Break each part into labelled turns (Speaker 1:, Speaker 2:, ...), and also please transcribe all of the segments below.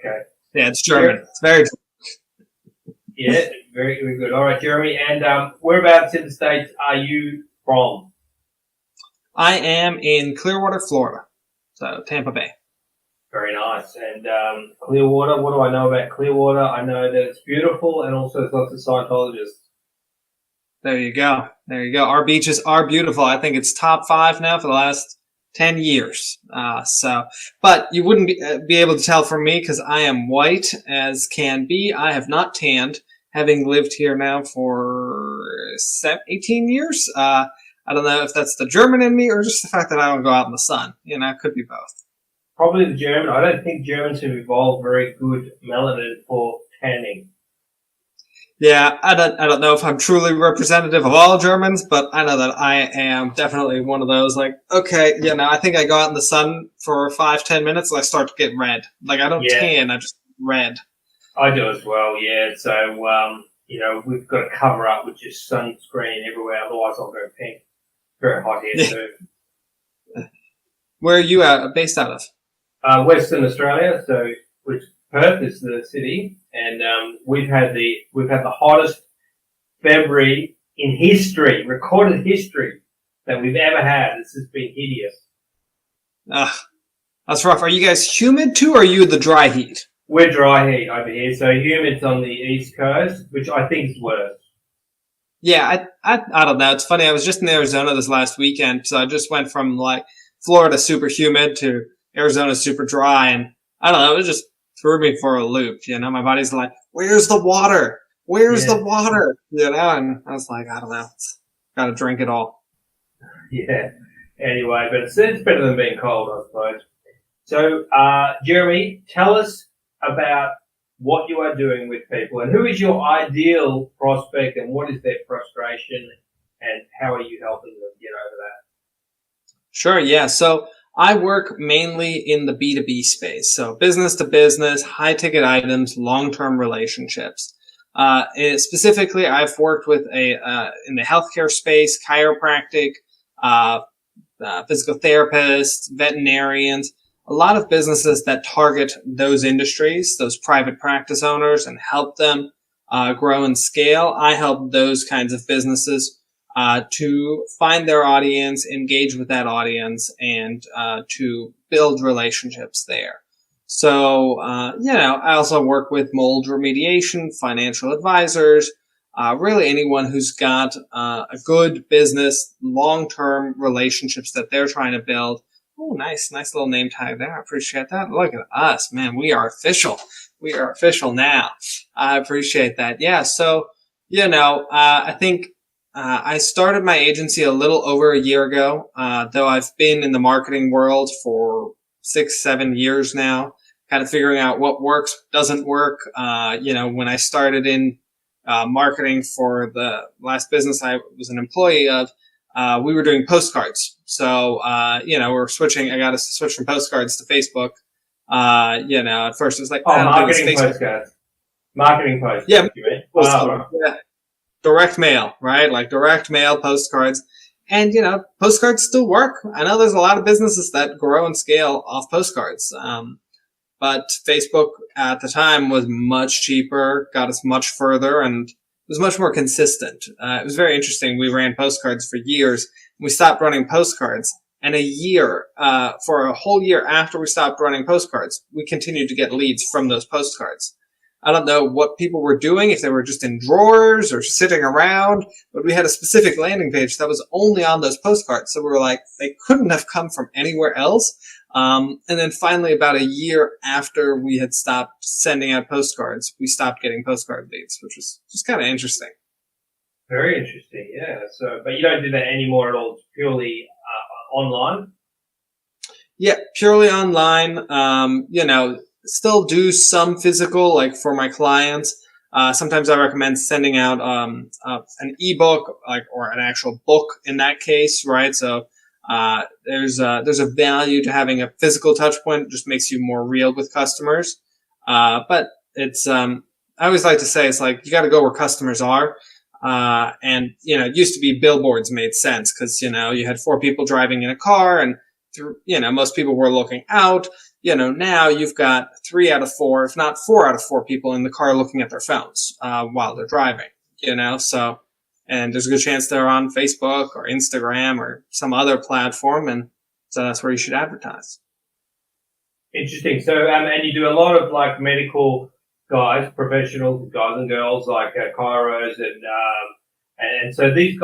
Speaker 1: Okay.
Speaker 2: Yeah, it's German. It's very German.
Speaker 1: Yeah, very, very good. All right, Jeremy. And whereabouts in the States are you from?
Speaker 2: I am in Clearwater, Florida. So, Tampa Bay.
Speaker 1: Very nice. And Clearwater, what do I know about Clearwater? I know that it's beautiful and also there's lots of Scientologists.
Speaker 2: There you go. There you go. Our beaches are beautiful. I think it's top 5 now for the last 10 years. But you wouldn't be able to tell from me because I am white as can be. I have not tanned, having lived here now for 18 years. I don't know if that's the German in me or just the fact that I don't go out in the sun. You know, it could be both.
Speaker 1: Probably the German. I don't think Germans have evolved very good melanin for tanning.
Speaker 2: Yeah, I don't know if I'm truly representative of all Germans, but I know that I am definitely one of those, like, okay, you know, I think I go out in the sun for 5-10 minutes and I start to get red. Like, I don't tan, I just red.
Speaker 1: I do as well, yeah. So, you know, we've got to cover up with just sunscreen everywhere, otherwise I'll go pink. Very hot here too.
Speaker 2: Where are you based out of?
Speaker 1: Western Australia, so which Perth is the city, and we've had the hottest February in history, recorded history, that we've ever had. This has been hideous.
Speaker 2: That's rough. Are you guys humid too, or are you the dry heat?
Speaker 1: We're dry heat over here, so humid's on the east coast, which I think is worse.
Speaker 2: Yeah, I don't know. It's funny. I was just in Arizona this last weekend, so I just went from like Florida super humid to Arizona super dry, and I don't know. It was just threw me for a loop. You know, my body's like, "Where's the water? Where's the water?" You know, and I was like, I don't know. Got to drink it all.
Speaker 1: Yeah. Anyway, but it's better than being cold, I suppose. So, Jeremy, tell us about what you are doing with people and who is your ideal prospect and what is their frustration and how are you helping them get over that?
Speaker 2: Sure, yeah. So I work mainly in the B2B space. So business to business, high ticket items, long-term relationships. Specifically, I've worked with in the healthcare space, chiropractic, physical therapists, veterinarians, a lot of businesses that target those industries, those private practice owners, and help them grow and scale. I help those kinds of businesses to find their audience, engage with that audience, and to build relationships there. So, you know, I also work with mold remediation, financial advisors, really anyone who's got a good business, long-term relationships that they're trying to build. Oh, nice little name tag there. I appreciate that. Look at us, man. We are official. We are official now. I appreciate that. Yeah. So, you know, I think I started my agency a little over a year ago, though I've been in the marketing world for 6-7 years now, kind of figuring out what works, doesn't work. You know, when I started in marketing for the last business I was an employee of, we were doing postcards. So, you know, I got us to switch from postcards to Facebook. You know, at first it was like,
Speaker 1: marketing postcards. Marketing postcards.
Speaker 2: Yeah.
Speaker 1: You mean?
Speaker 2: Yeah. Direct mail, right? Like direct mail postcards. And, you know, postcards still work. I know there's a lot of businesses that grow and scale off postcards. But Facebook at the time was much cheaper, got us much further, and was much more consistent. It was very interesting. We ran postcards for years. We stopped running postcards. And for a whole year after we stopped running postcards, we continued to get leads from those postcards. I don't know what people were doing, if they were just in drawers or sitting around, but we had a specific landing page that was only on those postcards. So we were like, they couldn't have come from anywhere else. And then finally, about a year after we had stopped sending out postcards, we stopped getting postcard leads, which was just kind of interesting.
Speaker 1: Very interesting, yeah. So, but you don't do that anymore at all. It's purely online?
Speaker 2: Yeah, purely online. You know, still do some physical, like for my clients. Sometimes I recommend sending out an ebook, like, or an actual book in that case, right? So there's a value to having a physical touch point. It just makes you more real with customers. But it's I always like to say it's like you got to go where customers are. And you know, it used to be billboards made sense because you know you had 4 people driving in a car, and you know most people were looking out. now you've got 3 out of 4, if not 4 out of 4 people in the car looking at their phones, while they're driving, so, and there's a good chance they're on Facebook or Instagram or some other platform. And so that's where you should advertise.
Speaker 1: Interesting. So, and you do a lot of like medical guys, professionals, guys and girls, like chiros, and so these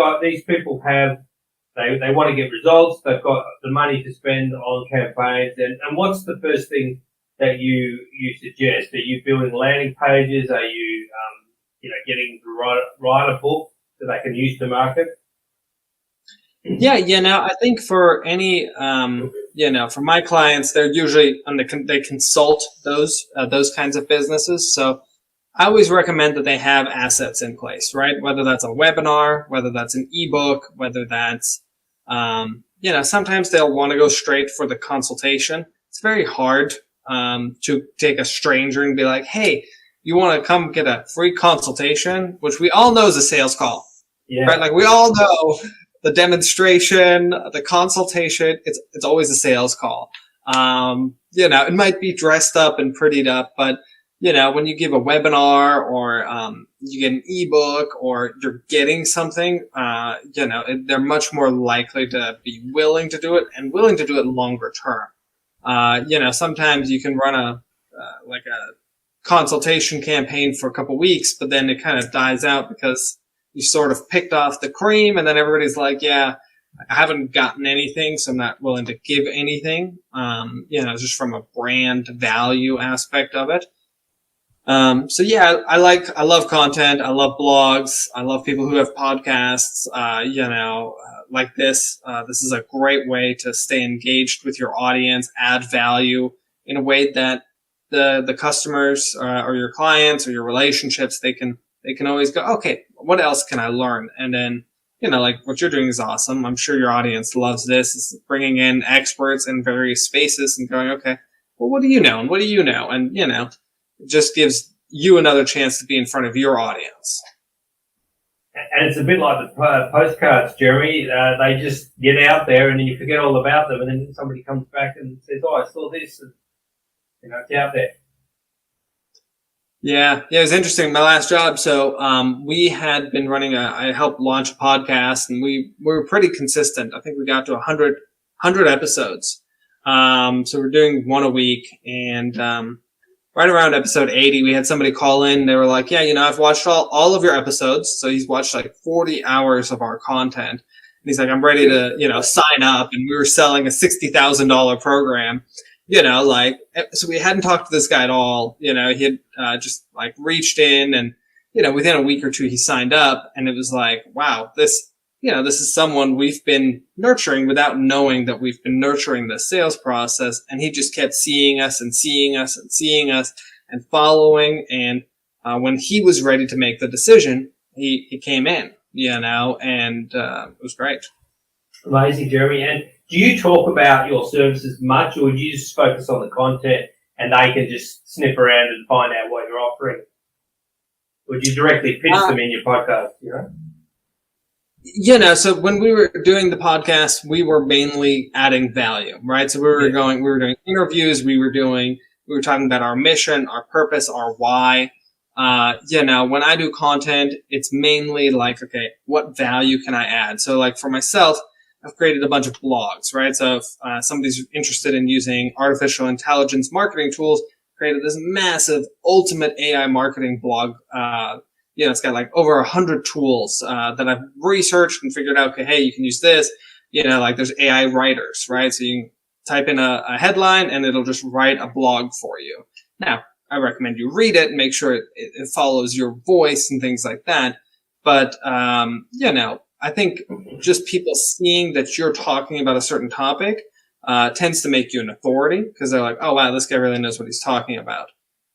Speaker 1: people they want to get results. They've got the money to spend on campaigns. And what's the first thing that you suggest? Are you building landing pages? Are you, getting to write a book that they can use to market?
Speaker 2: Yeah, I think for any, for my clients, they're usually, they consult those kinds of businesses. So I always recommend that they have assets in place, right? Whether that's a webinar, whether that's an ebook, whether that's, sometimes they'll want to go straight for the consultation. It's very hard, to take a stranger and be like, hey, you want to come get a free consultation, which we all know is a sales call, right? Like we all know the demonstration, the consultation, it's always a sales call. It might be dressed up and prettied up, but when you give a webinar or, you get an ebook or you're getting something, they're much more likely to be willing to do it and willing to do it longer term. Sometimes you can run a consultation campaign for a couple weeks, but then it kind of dies out because you sort of picked off the cream and then everybody's like, yeah, I haven't gotten anything, so I'm not willing to give anything, just from a brand value aspect of it. I love content. I love blogs. I love people who have podcasts, like this. This is a great way to stay engaged with your audience, add value in a way that the customers, or your clients or your relationships, they can always go, okay, what else can I learn? And then, like what you're doing is awesome. I'm sure your audience loves this. It's bringing in experts in various spaces and going, okay, well, what do you know? And what do you know? And, it just gives you another chance to be in front of your audience.
Speaker 1: And it's a bit like the postcards, Jeremy. They just get out there and then you forget all about them. And then somebody comes back and says, oh, I saw this. And, it's out there.
Speaker 2: Yeah, it was interesting. My last job. So, we had been running I helped launch a podcast and we were pretty consistent. I think we got to 100 episodes. So we're doing one a week and, right around episode 80, we had somebody call in. They were like, yeah, I've watched all of your episodes. So he's watched like 40 hours of our content. And he's like, I'm ready to, sign up. And we were selling a $60,000 program. So we hadn't talked to this guy at all. He had just like reached in and, within a week or two, he signed up and it was like, wow, this is someone we've been nurturing without knowing that we've been nurturing the sales process. And he just kept seeing us and seeing us and seeing us and following. And, when he was ready to make the decision, he came in, and, it was great.
Speaker 1: Amazing, Jeremy. And do you talk about your services much, or do you just focus on the content and they can just sniff around and find out what you're offering? Or do you directly pitch them in your podcast,
Speaker 2: So when we were doing the podcast, we were mainly adding value, right? So we were doing interviews, we were talking about our mission, our purpose, our why. When I do content, it's mainly like, okay, what value can I add? So like for myself, I've created a bunch of blogs, right? So if somebody's interested in using artificial intelligence marketing tools, created this massive ultimate AI marketing blog. It's got like over 100 tools that I've researched and figured out, okay, hey, you can use this. There's AI writers, right? So you can type in a headline and it'll just write a blog for you. Now, I recommend you read it and make sure it follows your voice and things like that. But, I think just people seeing that you're talking about a certain topic tends to make you an authority because they're like, oh, wow, this guy really knows what he's talking about.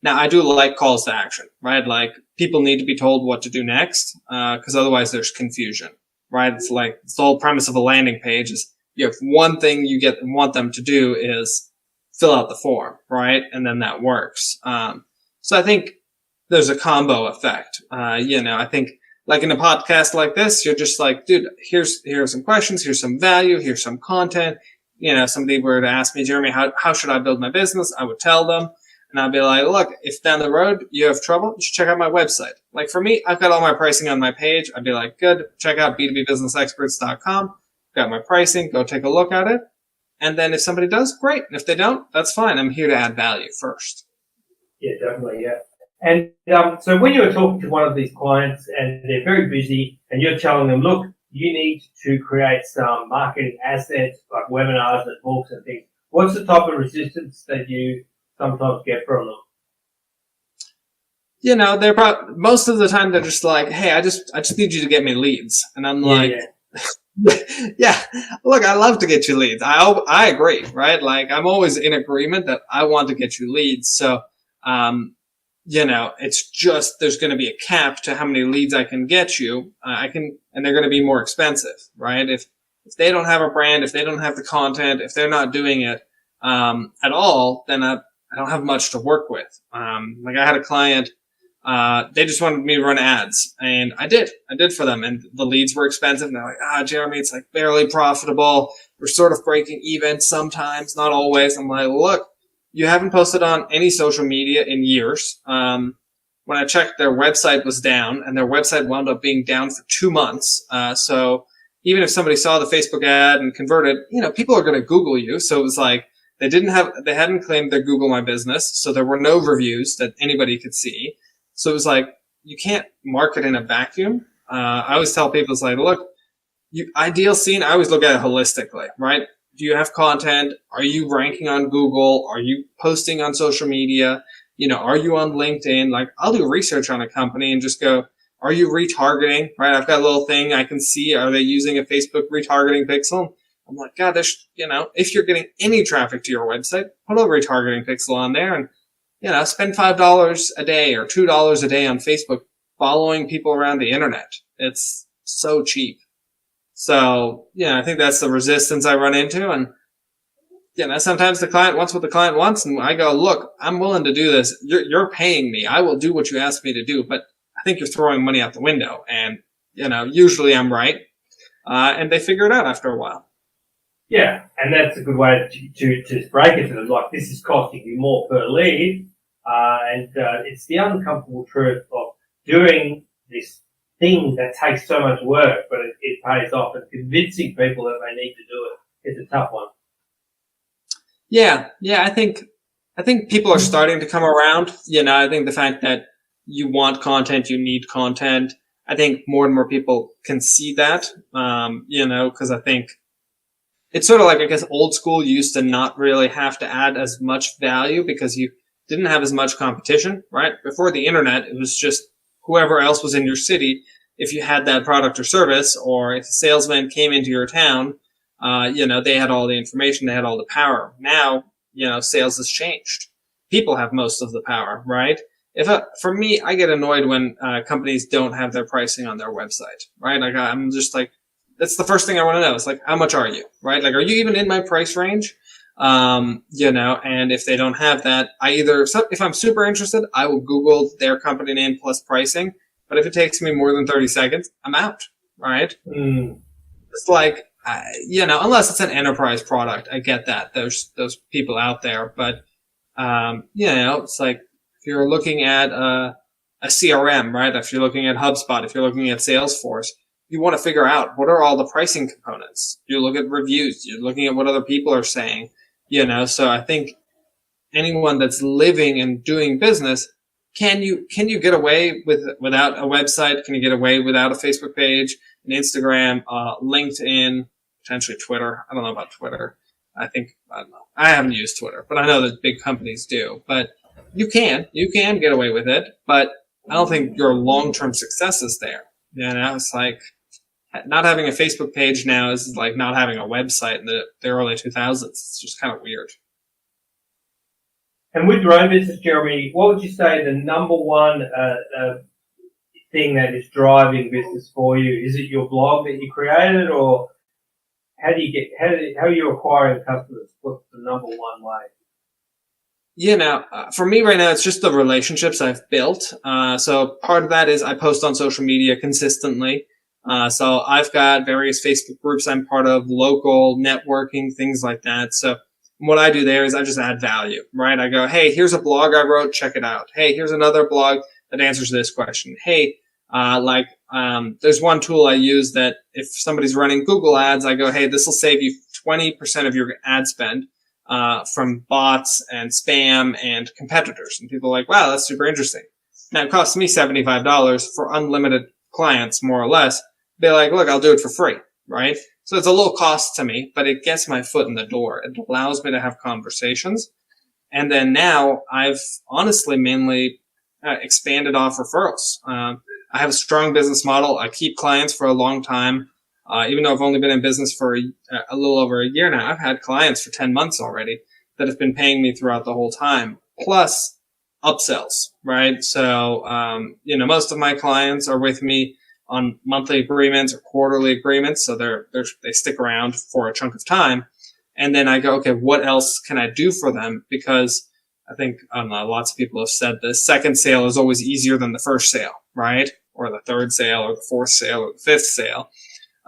Speaker 2: Now, I do like calls to action, right? Like people need to be told what to do next because otherwise there's confusion, right? It's like the whole premise of a landing page is you have one thing you want them to do is fill out the form, right? And then that works. So I think there's a combo effect. I think like in a podcast like this, you're just like, dude, here's some questions, here's some value, here's some content. somebody were to ask me, Jeremy, how should I build my business? I would tell them, and I'd be like, look, if down the road you have trouble, you should check out my website. Like for me, I've got all my pricing on my page. I'd be like, good, check out b2bbusinessexperts.com. Got my pricing, go take a look at it. And then if somebody does, great. And if they don't, that's fine. I'm here to add value first.
Speaker 1: Yeah, definitely, yeah. And so when you're talking to one of these clients and they're very busy and you're telling them, look, you need to create some marketing assets like webinars and books and things, what's the type of resistance that you sometimes get from them?
Speaker 2: They're most of the time they're just like, hey, I just need you to get me leads. And I'm like, yeah, look, I love to get you leads. I agree, right? Like I'm always in agreement that I want to get you leads. So, it's just, there's going to be a cap to how many leads I can get you. And they're going to be more expensive, right? If they don't have a brand, if they don't have the content, if they're not doing it, at all, then I don't have much to work with. Like I had a client, they just wanted me to run ads, and I did for them, and the leads were expensive. And they're like, Jeremy, it's like barely profitable. We're sort of breaking even sometimes, not always. I'm like, look, you haven't posted on any social media in years. When I checked, their website was down, and their website wound up being down for 2 months. So even if somebody saw the Facebook ad and converted, people are going to Google you. So it was like, they hadn't claimed their Google My Business. So there were no reviews that anybody could see. So it was like, you can't market in a vacuum. I always tell people, it's like, look, ideal scene, I always look at it holistically, right? Do you have content? Are you ranking on Google? Are you posting on social media? Are you on LinkedIn? Like I'll do research on a company and just go, are you retargeting? Right? I've got a little thing I can see. Are they using a Facebook retargeting pixel? I'm like, God, if you're getting any traffic to your website, put a retargeting pixel on there and, spend $5 a day or $2 a day on Facebook following people around the internet. It's so cheap. So, I think that's the resistance I run into. And, sometimes the client wants what the client wants. And I go, look, I'm willing to do this. You're paying me. I will do what you ask me to do. But I think you're throwing money out the window. And, usually I'm right. And they figure it out after a while.
Speaker 1: Yeah, and that's a good way to break it to them. Like, this is costing you more per lead, and it's the uncomfortable truth of doing this thing that takes so much work, but it pays off. And convincing people that they need to do it is a tough one.
Speaker 2: Yeah, I think people are starting to come around. I think the fact that you want content, you need content. I think more and more people can see that, because I think it's sort of like, I guess, old school used to not really have to add as much value because you didn't have as much competition, right? Before the internet, it was just whoever else was in your city. If you had that product or service, or if a salesman came into your town, they had all the information, they had all the power. Now, sales has changed. People have most of the power, right? For me, I get annoyed when companies don't have their pricing on their website, right? Like I'm just like, that's the first thing I want to know. It's like, how much are you, right? Like, are you even in my price range? And if they don't have that, if I'm super interested, I will Google their company name plus pricing. But if it takes me more than 30 seconds, I'm out, right? It's like, unless it's an enterprise product, I get that. There's those people out there. But, it's like, if you're looking at a CRM, right? If you're looking at HubSpot, if you're looking at Salesforce, you want to figure out what are all the pricing components. You look at reviews. You're looking at what other people are saying, So I think anyone that's living and doing business, can you get away without a website? Can you get away without a Facebook page, an Instagram, LinkedIn, potentially Twitter? I don't know about Twitter. I don't know. I haven't used Twitter, but I know that big companies do. But you can get away with it, but I don't think your long-term success is there. It's like, not having a Facebook page now is like not having a website in the early 2000s. It's just kind of weird.
Speaker 1: And with your own business, Jeremy, what would you say the number one thing that is driving business for you? Is it your blog that you created, or how are you acquiring customers? What's the number one way?
Speaker 2: For me right now, it's just the relationships I've built. So part of that is I post on social media consistently. So I've got various Facebook groups I'm part of, local networking, things like that. So what I do there is I just add value, right? I go, hey, here's a blog I wrote, check it out. Hey, here's another blog that answers this question. Hey, there's one tool I use that if somebody's running Google ads, I go, hey, this will save you 20% of your ad spend, from bots and spam and competitors. And people are like, wow, that's super interesting. Now it costs me $75 for unlimited clients, more or less. Be like, look, I'll do it for free, right? So it's a low cost to me, but it gets my foot in the door. It allows me to have conversations. And then now I've honestly mainly expanded off referrals. I have a strong business model. I keep clients for a long time. Even though I've only been in business for a little over a year now, I've had clients for 10 months already that have been paying me throughout the whole time, plus upsells, right? So, most of my clients are with me on monthly agreements or quarterly agreements. So they stick around for a chunk of time. And then I go, okay, what else can I do for them? Because I think, lots of people have said this, second sale is always easier than the first sale, right? Or the third sale or the fourth sale or the fifth sale.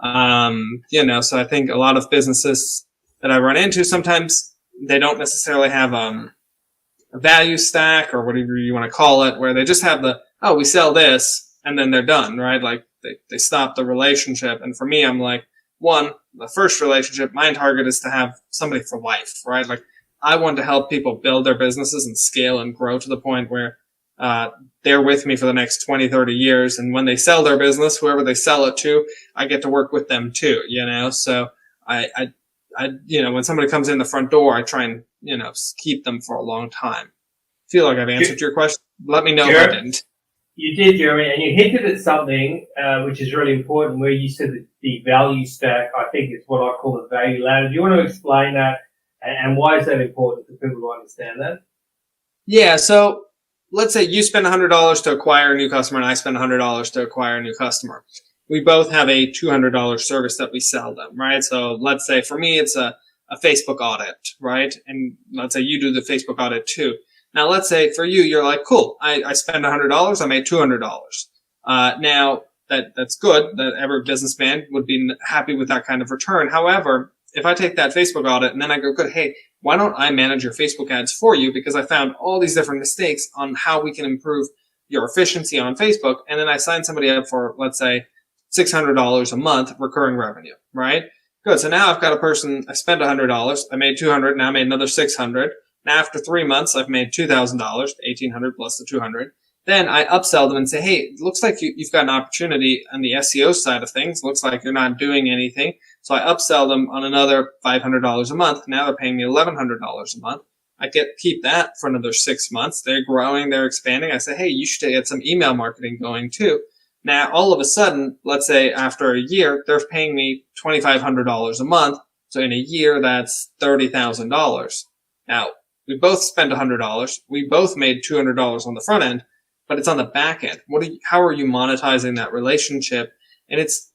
Speaker 2: So I think a lot of businesses that I run into, sometimes they don't necessarily have, a value stack or whatever you want to call it, where they just have we sell this and then they're done, right? Like they stop the relationship. And for me, I'm like, one, the first relationship, my target is to have somebody for life, right? Like I want to help people build their businesses and scale and grow to the point where, they're with me for the next 20, 30 years. And when they sell their business, whoever they sell it to, I get to work with them too, So I when somebody comes in the front door, I try and, keep them for a long time. Feel like I've answered your question. Let me know if I didn't.
Speaker 1: You did, Jeremy, and you hinted at something, which is really important, where you said that the value stack, I think it's what I call the value ladder. Do you want to explain that and why is that important for people to understand that?
Speaker 2: Yeah. So let's say you spend $100 to acquire a new customer and I spend $100 to acquire a new customer. We both have a $200 service that we sell them, right? So let's say for me, it's a Facebook audit, right? And let's say you do the Facebook audit too. Now, let's say for you, you're like, cool, I spend $100, I made $200. Now that's good. That every businessman would be happy with that kind of return. However, if I take that Facebook audit and then I go, good, hey, why don't I manage your Facebook ads for you? Because I found all these different mistakes on how we can improve your efficiency on Facebook. And then I sign somebody up for, let's say, $600 a month recurring revenue, right? Good. So now I've got a person, I spent $100, I made $200, now I made another $600. Now after 3 months, I've made $2,000, $1,800 plus the $200. Then I upsell them and say, hey, it looks like you've got an opportunity on the SEO side of things. Looks like you're not doing anything. So I upsell them on another $500 a month. Now they're paying me $1,100 a month. I keep that for another 6 months. They're growing, they're expanding. I say, hey, you should get some email marketing going too. Now, all of a sudden, let's say after a year, they're paying me $2,500 a month. So in a year, that's $30,000. Now, we both spent $100. We both made $200 on the front end, but it's on the back end. How are you monetizing that relationship? And it's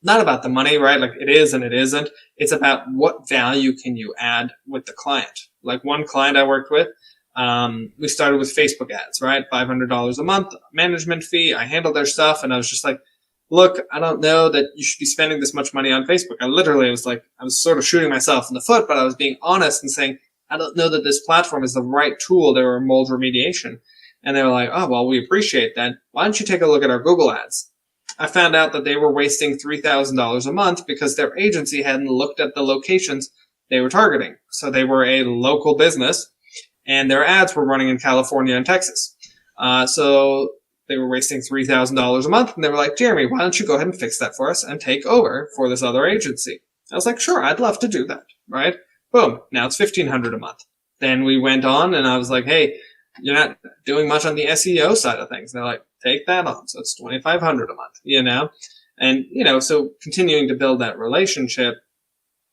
Speaker 2: not about the money, right? Like it is and it isn't. It's about what value can you add with the client. Like one client I worked with, we started with Facebook ads, right? $500 a month management fee. I handled their stuff and I was just like, look, I don't know that you should be spending this much money on Facebook. I was sort of shooting myself in the foot, but I was being honest and saying, I don't know that this platform is the right tool. They were mold remediation. And they were like, oh, well, we appreciate that. Why don't you take a look at our Google ads? I found out that they were wasting $3,000 a month because their agency hadn't looked at the locations they were targeting. So they were a local business and their ads were running in California and Texas. So they were wasting $3,000 a month. And they were like, Jeremy, why don't you go ahead and fix that for us and take over for this other agency? I was like, sure, I'd love to do that, right? Boom. Now it's $1,500 a month. Then we went on and I was like, hey, you're not doing much on the SEO side of things. And they're like, take that on. So it's $2,500 a month, And, so continuing to build that relationship,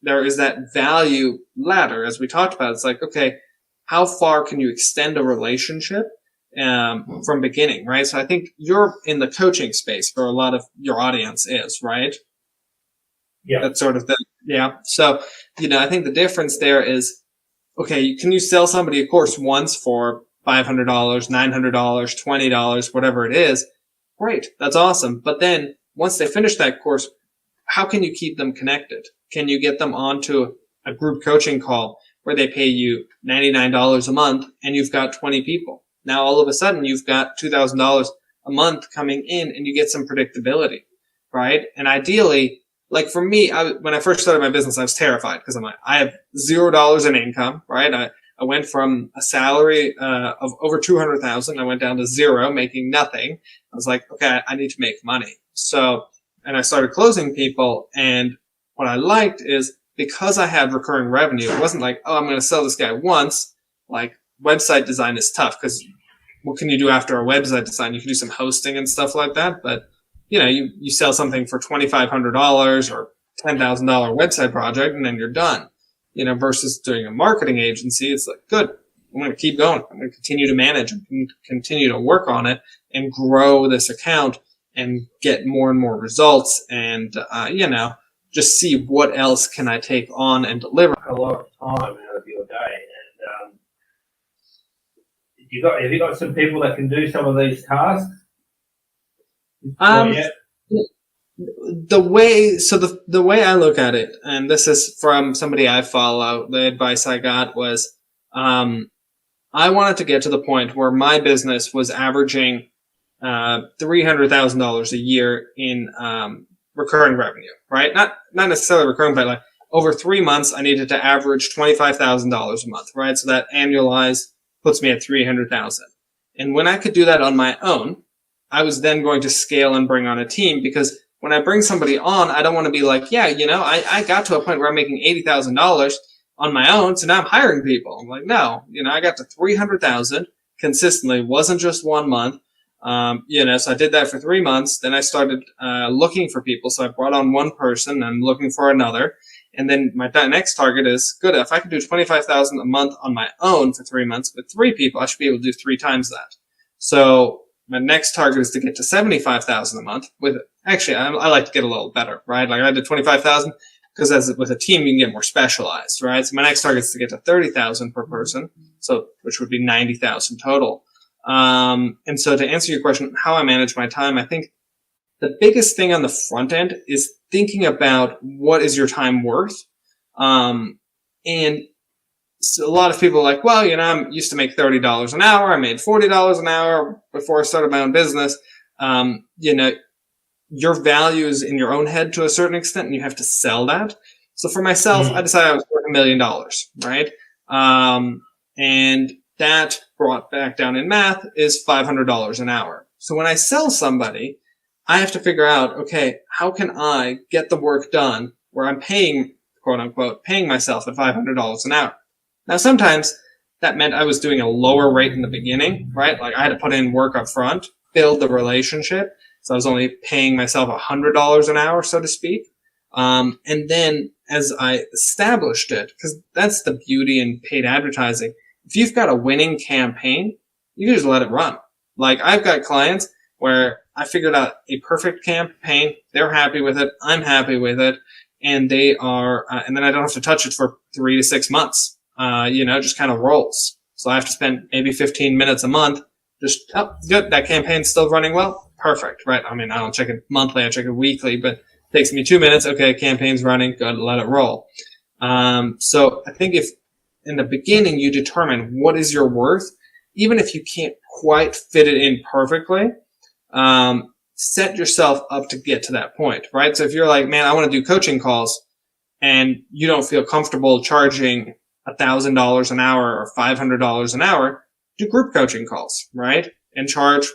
Speaker 2: there is that value ladder, as we talked about. It's like, okay, how far can you extend a relationship from beginning, right? So I think you're in the coaching space where a lot of your audience is, right?
Speaker 1: Yeah.
Speaker 2: That sort of thing. Yeah. So, I think the difference there is, okay, can you sell somebody a course once for $500, $900, $20, whatever it is? Great. That's awesome. But then once they finish that course, how can you keep them connected? Can you get them onto a group coaching call where they pay you $99 a month and you've got 20 people? Now all of a sudden you've got $2,000 a month coming in and you get some predictability, right? And ideally, like for me, when I first started my business, I was terrified because I'm like, I have $0 in income, right? I went from a salary of over 200,000. I went down to zero, making nothing. I was like, okay, I need to make money. So, and I started closing people. And what I liked is because I had recurring revenue, it wasn't like, oh, I'm going to sell this guy once. Like website design is tough because what can you do after a website design? You can do some hosting and stuff like that. But, you know, you sell something for $2,500 or $10,000 website project and then you're done. You know, versus doing a marketing agency, it's like, good, I'm going to keep going. I'm going to continue to manage and continue to work on it and grow this account and get more and more results and, you know, just see what else can I take on and deliver.
Speaker 1: A lot of time out of your day. And have you got some people that can do some of these tasks?
Speaker 2: The way I look at it, and this is from somebody I follow, the advice I got was, I wanted to get to the point where my business was averaging, $300,000 a year in, recurring revenue, right? Not necessarily recurring, but like over 3 months, I needed to average $25,000 a month, right? So that annualized puts me at 300,000. And when I could do that on my own, I was then going to scale and bring on a team because when I bring somebody on, I don't want to be like, yeah, you know, I got to a point where I'm making $80,000 on my own, so now I'm hiring people. I'm like, no, you know, I got to 300,000 consistently. It wasn't just 1 month. You know, so I did that for 3 months. Then I started looking for people. So I brought on one person. I'm looking for another. And then my next target is, good, if I can do 25,000 a month on my own for 3 months with 3 people, I should be able to do 3 times that. So my next target is to get to 75,000 a month with, actually, I like to get a little better, right? Like I did 25,000 because with a team, you can get more specialized, right? So my next target is to get to 30,000 per person. So, which would be 90,000 total. And so to answer your question, how I manage my time, I think the biggest thing on the front end is thinking about what is your time worth. And so a lot of people are like, well, you know, I used to make $30 an hour. I made $40 an hour before I started my own business. You know, your value is in your own head to a certain extent and you have to sell that. So for myself, I decided I was worth $1 million, right? And that brought back down in math is $500 an hour. So when I sell somebody, I have to figure out, okay, how can I get the work done where I'm paying, quote unquote, paying myself at $500 an hour. Now, sometimes that meant I was doing a lower rate in the beginning, right? Like I had to put in work up front, build the relationship. So I was only paying myself $100 an hour, so to speak. And then as I established it, because that's the beauty in paid advertising, if you've got a winning campaign, you can just let it run. Like I've got clients where I figured out a perfect campaign. They're happy with it. I'm happy with it. And they are, and then I don't have to touch it for 3 to 6 months. You know, just kind of rolls. So I have to spend maybe 15 minutes a month. Just, oh, good. That campaign's still running well. Perfect. Right. I mean, I don't check it monthly. I check it weekly, but it takes me 2 minutes. Okay. Campaign's running. Good. Let it roll. So I think if in the beginning you determine what is your worth, even if you can't quite fit it in perfectly, set yourself up to get to that point, right? So if you're like, man, I want to do coaching calls and you don't feel comfortable charging $1,000 an hour or $500 an hour, do group coaching calls, right? And charge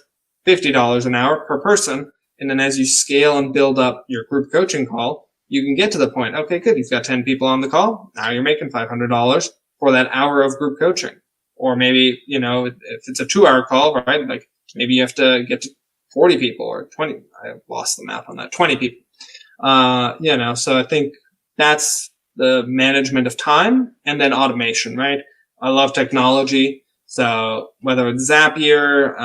Speaker 2: $50 an hour per person. And then as you scale and build up your group coaching call, you can get to the point, okay, good. You've got 10 people on the call. Now you're making $500 for that hour of group coaching. Or maybe, you know, if it's a 2-hour call, right? Like maybe you have to get to 40 people or 20. I lost the math on that. 20 people. You know, so I think that's the management of time and then automation, right? I love technology. So whether it's Zapier,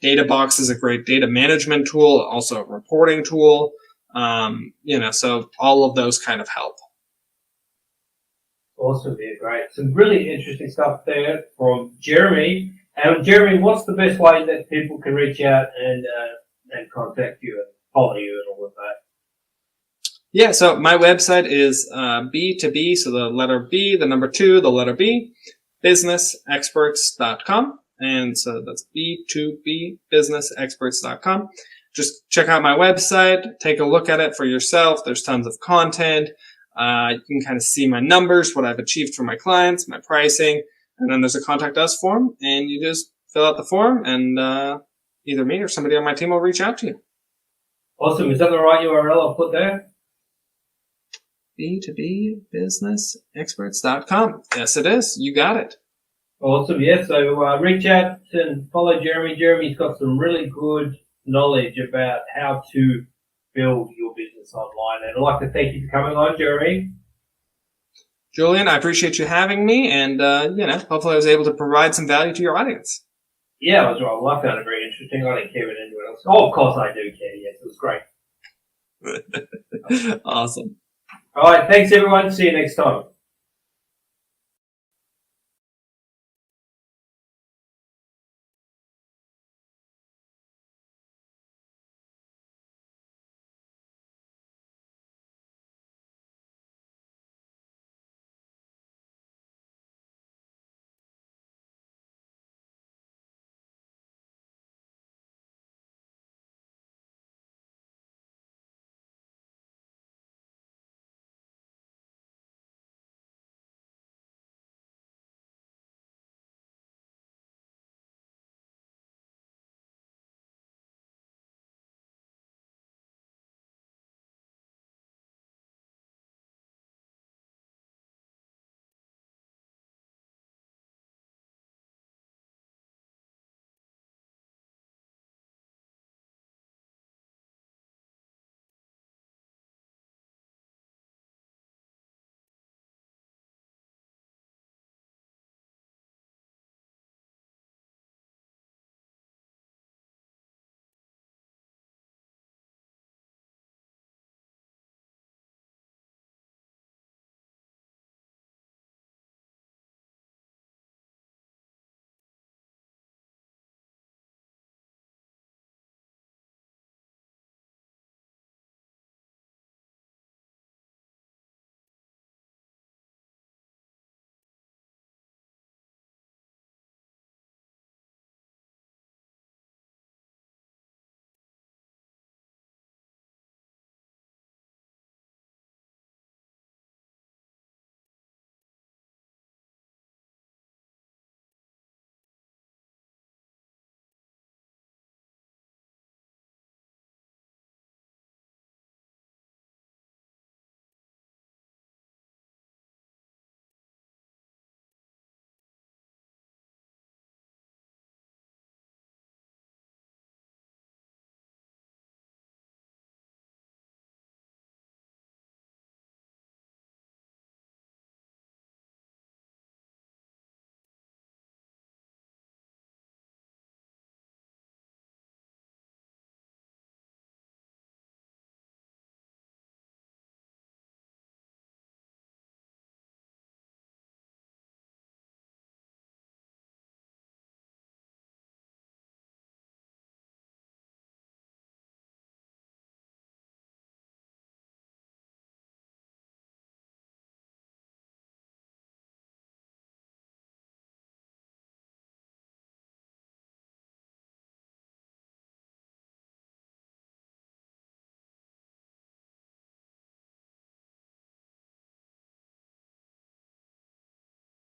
Speaker 2: Databox is a great data management tool, also a reporting tool. You know, so all of those kind of help.
Speaker 1: Awesome, yeah, great. Some really interesting stuff there from Jeremy. And Jeremy, what's the best way that people can reach out and contact you? follow you and all of that?
Speaker 2: Yeah, so my website is B2B, so the letter B, the number 2, the letter B, businessexperts.com. And so that's B2B, businessexperts.com. Just check out my website, take a look at it for yourself. There's tons of content. You can kind of see my numbers, what I've achieved for my clients, my pricing, and then there's a contact us form, and you just fill out the form, and either me or somebody on my team will reach out to you.
Speaker 1: Awesome. Is that the right URL I'll put there?
Speaker 2: B2B businessexperts.com. Yes, it is. You got it.
Speaker 1: Awesome. Yeah. So reach out and follow Jeremy. Jeremy's got some really good knowledge about how to build your business online. And I'd like to thank you for coming on, Jeremy.
Speaker 2: Julian, I appreciate you having me, and hopefully I was able to provide some value to your audience.
Speaker 1: Yeah, I found it very interesting. I didn't care about anyone else. Oh, of course I do care. Yes, it was great.
Speaker 2: Awesome.
Speaker 1: All right. Thanks, everyone. See you next time.